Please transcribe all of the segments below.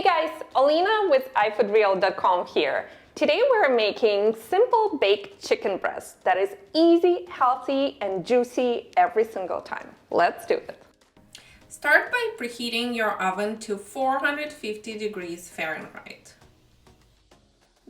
guys, Alina with iFoodReal.com here. Today we're making simple baked chicken breast that is easy, healthy, and juicy every single time. Let's do it. Start by preheating your oven to 450 degrees Fahrenheit.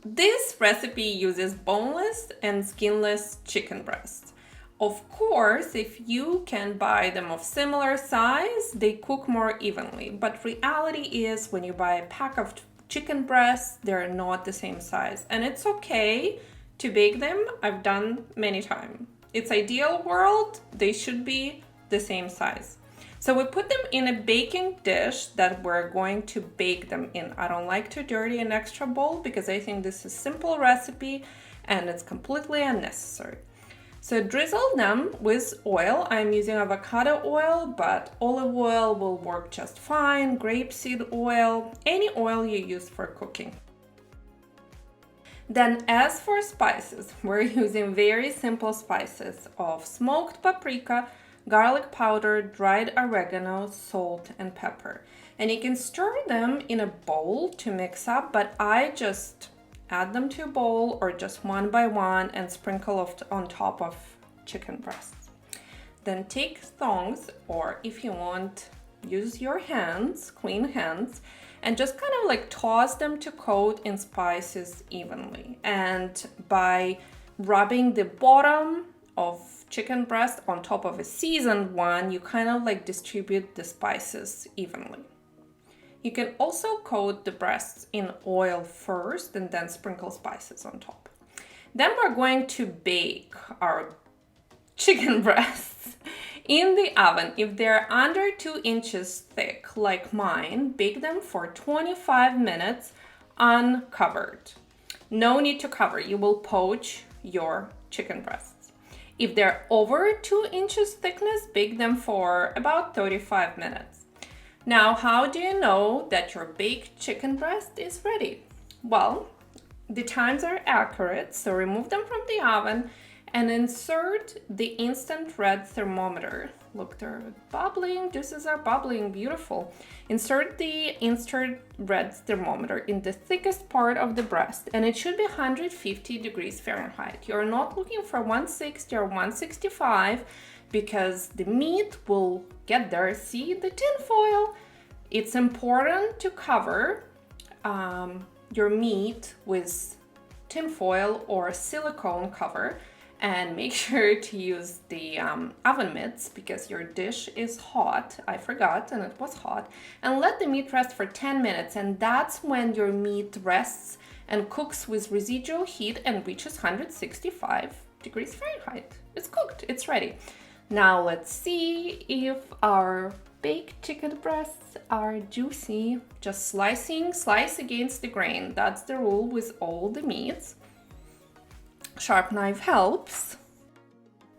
This recipe uses boneless and skinless chicken breasts. Of course, if you can buy them of similar size, they cook more evenly. But reality is when you buy a pack of chicken breasts, they're not the same size. And it's okay to bake them. I've done many times. It's ideal world, they should be the same size. So we put them in a baking dish that we're going to bake them in. I don't like to dirty an extra bowl because I think this is a simple recipe and it's completely unnecessary. So drizzle them with oil. I'm using avocado oil, but olive oil will work just fine, grapeseed oil, any oil you use for cooking. Then as for spices, we're using very simple spices of smoked paprika, garlic powder, dried oregano, salt, and pepper. And you can stir them in a bowl to mix up, but I just add them to a bowl or just one by one and sprinkle on top of chicken breasts. Then take tongs, or if you want, use your hands, clean hands, and just kind of like toss them to coat in spices evenly. And by rubbing the bottom of chicken breast on top of a seasoned one, you kind of like distribute the spices evenly. You can also coat the breasts in oil first and then sprinkle spices on top. Then we're going to bake our chicken breasts in the oven. If they're under 2 inches thick, like mine, bake them for 25 minutes uncovered. No need to cover, you will poach your chicken breasts. If they're over 2 inches thickness, bake them for about 35 minutes. Now, how do you know that your baked chicken breast is ready? Well, the times are accurate, so remove them from the oven and insert the instant red thermometer. Look, they're bubbling, juices are bubbling, beautiful. Insert the instant red thermometer in the thickest part of the breast, and it should be 150 degrees Fahrenheit. You're not looking for 160 or 165 because the meat will get there. See the tin foil? It's important to cover your meat with tin foil or silicone cover, and make sure to use the oven mitts because your dish is hot. I forgot, and it was hot. And let the meat rest for 10 minutes, and that's when your meat rests and cooks with residual heat and reaches 165 degrees Fahrenheit. It's cooked, it's ready. Now let's see if our baked chicken breasts are juicy. Just slice against the grain. That's the rule with all the meats. Sharp knife helps.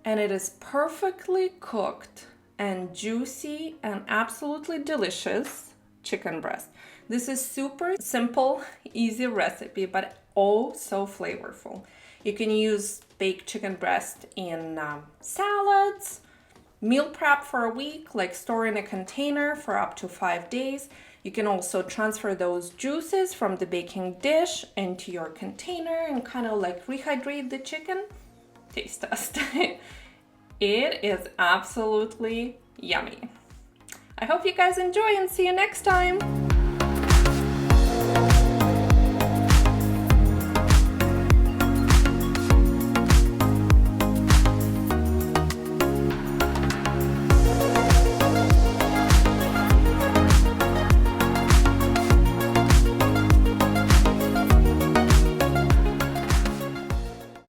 And it is perfectly cooked and juicy and absolutely delicious chicken breast. This is super simple, easy recipe, but oh so flavorful. You can use baked chicken breast in salads, meal prep for a week, like store in a container for up to 5 days. You can also transfer those juices from the baking dish into your container and kind of like rehydrate the chicken. Taste test. It is absolutely yummy. I hope you guys enjoy and see you next time.